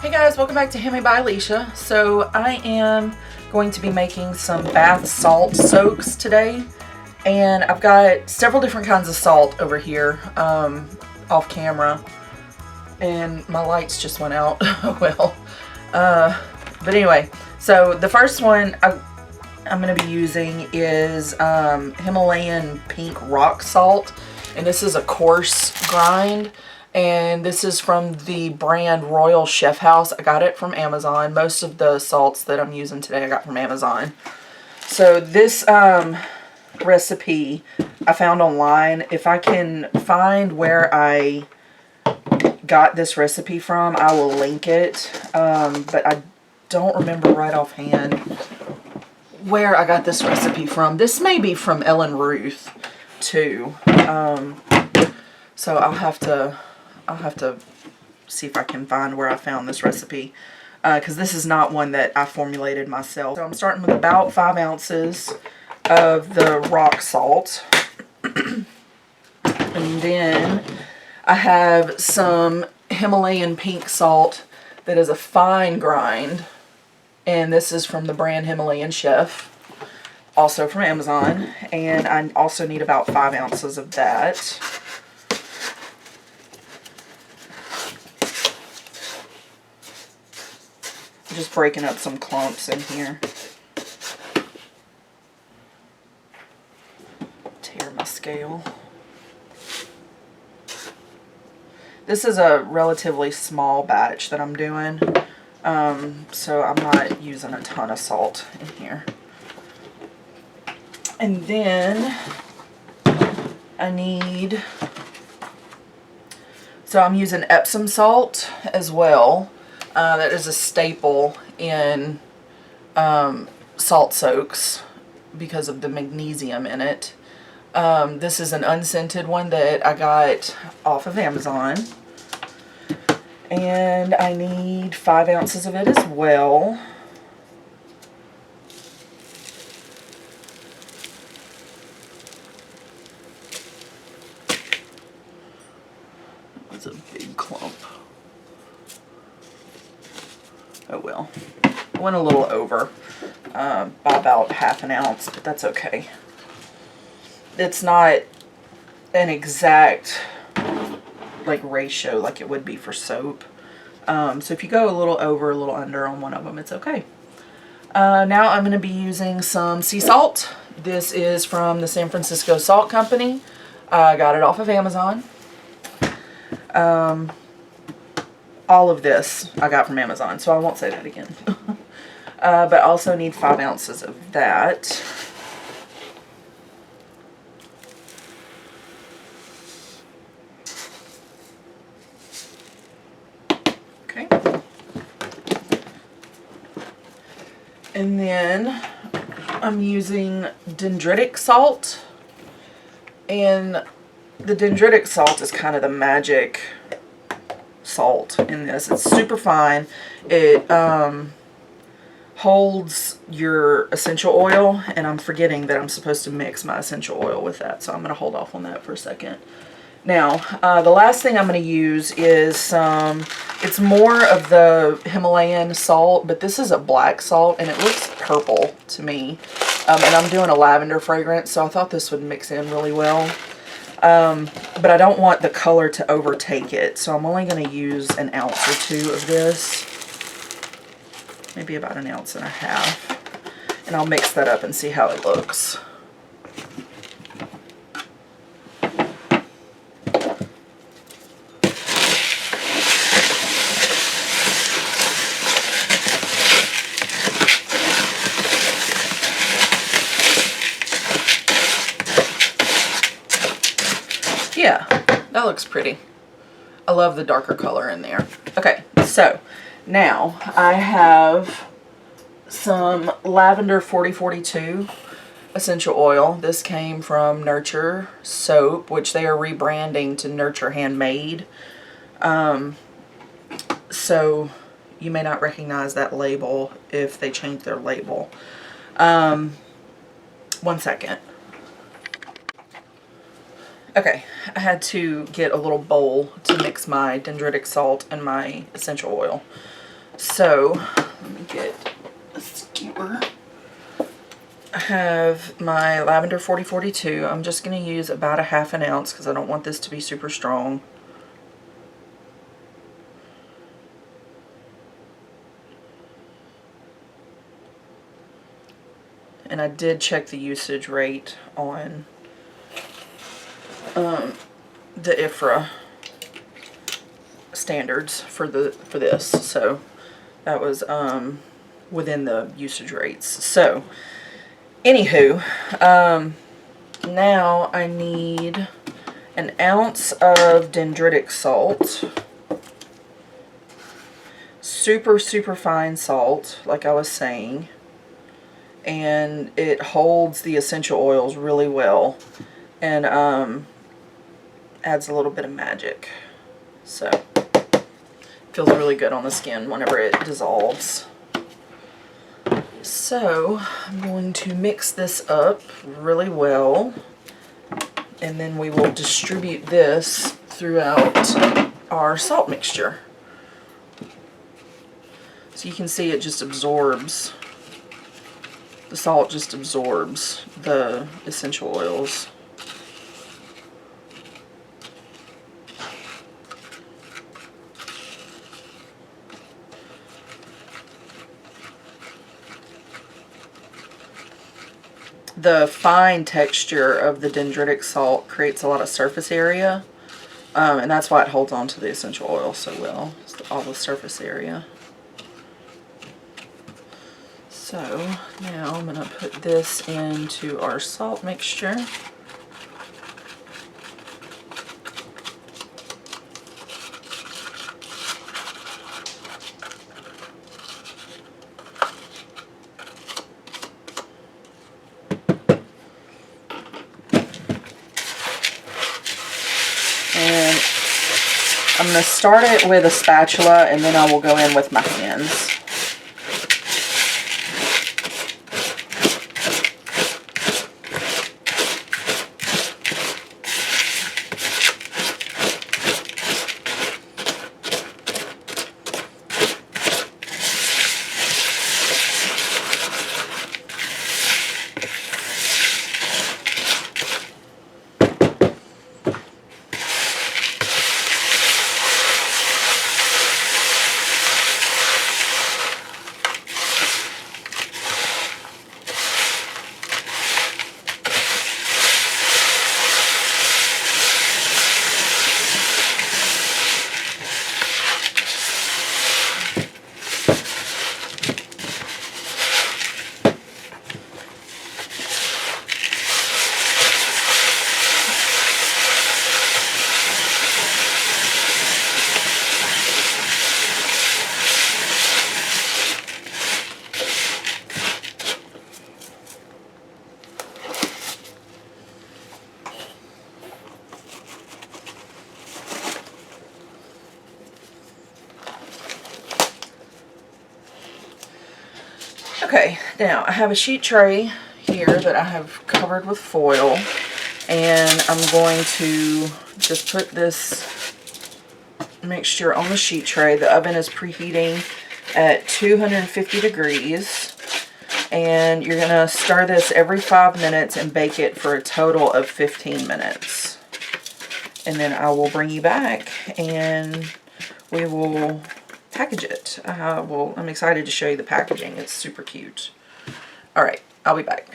Hey guys, welcome back to Handmade by Alicia. So I am going to be making some bath salt soaks today, and I've got several different kinds of salt over here off camera, and my lights just went out. Well, but anyway, so the first one I'm going to be using is Himalayan pink rock salt, and this is a coarse grind. And this is from the brand Royal Chef House. I got it from Amazon. Most of the salts that I'm using today I got from Amazon. So this recipe I found online. If I can find where I got this recipe from, I will link it. But I don't remember right offhand where I got this recipe from. This may be from Ellen Ruth too. So I'll have to see if I can find where I found this recipe, because this is not one that I formulated myself. So I'm starting with about 5 ounces of the rock salt. And then I have some Himalayan pink salt that is a fine grind. And this is from the brand Himalayan Chef, also from Amazon. And I also need about 5 ounces of that. Just breaking up some clumps in here. Tear my scale. This is a relatively small batch that I'm doing, so I'm not using a ton of salt in here. And then so I'm using Epsom salt as well. That is a staple in salt soaks because of the magnesium in it. This is an unscented one that I got off of Amazon. And I need 5 ounces of it as well. That was a big clump. Oh well. I went a little over by about half an ounce, but that's okay. It's not an exact ratio like it would be for soap. So if you go a little over, a little under on one of them, it's okay. Now I'm going to be using some sea salt. This is from the San Francisco Salt Company. I got it off of Amazon. All of this I got from Amazon, so I won't say that again. But I also need 5 ounces of that. Okay. And then I'm using dendritic salt. And the dendritic salt is kind of the magic salt in this. It's super fine. It holds your essential oil, and I'm forgetting that I'm supposed to mix my essential oil with that, so I'm going to hold off on that for a second. Now, the last thing I'm going to use is it's more of the Himalayan salt, but this is a black salt, and it looks purple to me. And I'm doing a lavender fragrance, so I thought this would mix in really well. But I don't want the color to overtake it, so I'm only going to use an ounce or 2 of this. Maybe about an ounce and a half. And I'll mix that up and see how it looks. Yeah, that looks pretty. I love the darker color in there. Okay, so now I have some Lavender 4042 essential oil. This came from Nurture Soap, which they are rebranding to Nurture Handmade. So you may not recognize that label if they change their label. 1 second. Okay, I had to get a little bowl to mix my dendritic salt and my essential oil. So let me get a skewer. I have my Lavender 4042. I'm just going to use about a half an ounce because I don't want this to be super strong. And I did check the usage rate on the IFRA standards for this, so that was within the usage rates. So anywho, now I need an ounce of dendritic salt, super fine salt, like I was saying, and it holds the essential oils really well and adds a little bit of magic. So feels really good on the skin whenever it dissolves. So I'm going to mix this up really well, and then we will distribute this throughout our salt mixture. So you can see it just absorbs, the salt just absorbs the essential oils. The fine texture of the dendritic salt creates a lot of surface area, and that's why it holds on to the essential oil so well, all the surface area. So now I'm going to put this into our salt mixture. And I'm going to start it with a spatula, and then I will go in with my hands. Okay, now I have a sheet tray here that I have covered with foil, and I'm going to just put this mixture on the sheet tray. The oven is preheating at 250 degrees, and you're going to stir this every 5 minutes and bake it for a total of 15 minutes. And then I will bring you back and we will package it. I'm excited to show you the packaging. It's super cute. All right, I'll be back.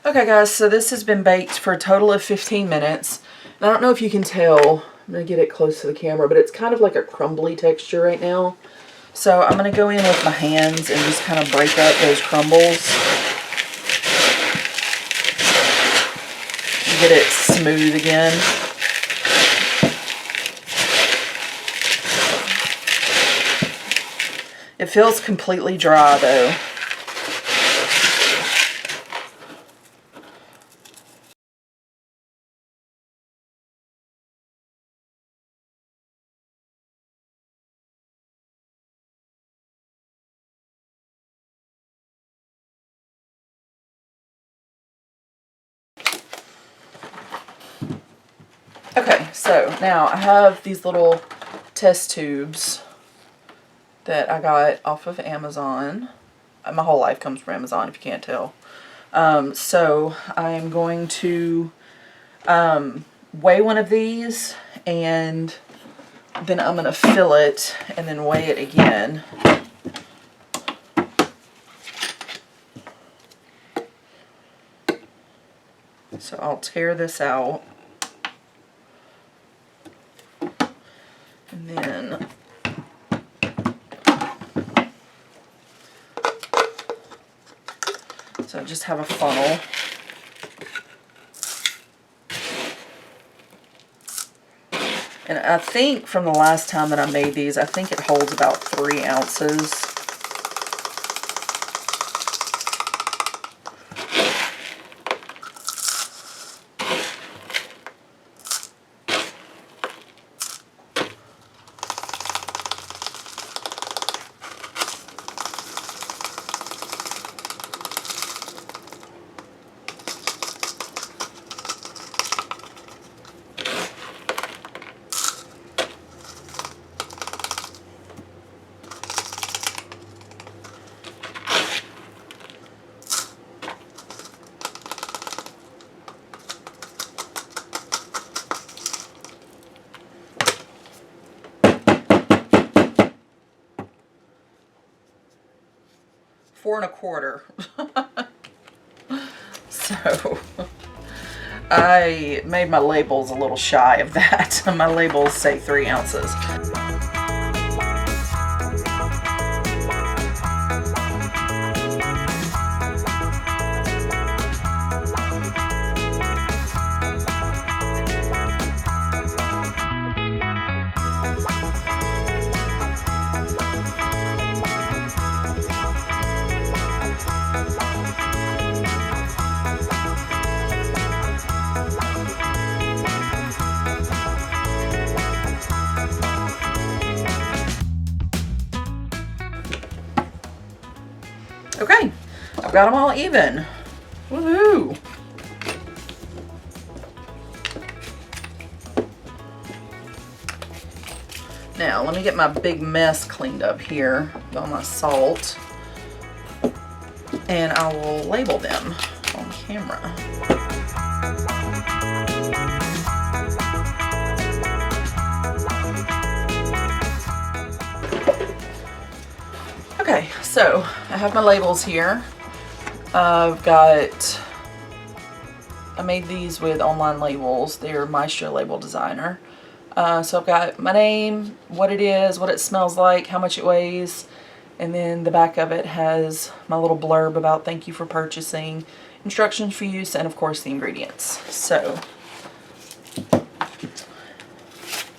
Okay guys, so this has been baked for a total of 15 minutes. And I don't know if you can tell, I'm going to get it close to the camera, but it's kind of like a crumbly texture right now. So I'm going to go in with my hands and just kind of break up those crumbles. Get it smooth again. It feels completely dry though. Okay, so now I have these little test tubes that I got off of Amazon. My whole life comes from Amazon, if you can't tell. So I'm going to weigh one of these, and then I'm going to fill it and then weigh it again. So I'll tear this out. And then so I just have a funnel. And I think from the last time that I made these, I think it holds about 3 ounces. $4 1/4. So I made my labels a little shy of that. My labels say 3 ounces. Okay, I've got them all even. Woohoo! Now, let me get my big mess cleaned up here with all my salt, and I will label them on camera. Okay, so I have my labels here. I made these with online labels. They're Maestro Label Designer. So I've got my name, what it is, what it smells like, how much it weighs, and then the back of it has my little blurb about thank you for purchasing, instructions for use, and of course the ingredients. So,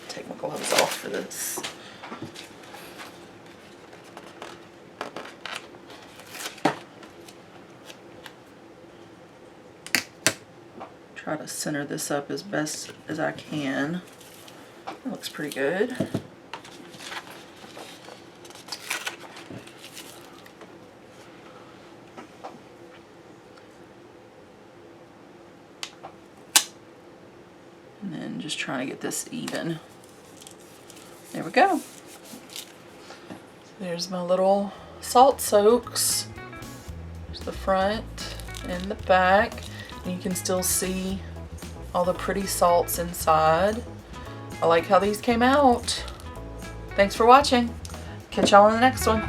take my gloves off for this. Try to center this up as best as I can. That looks pretty good. And then just trying to get this even. There we go. There's my little salt soaks. There's the front and the back. And you can still see all the pretty salts inside. I like how these came out. Thanks for watching. Catch y'all in the next one.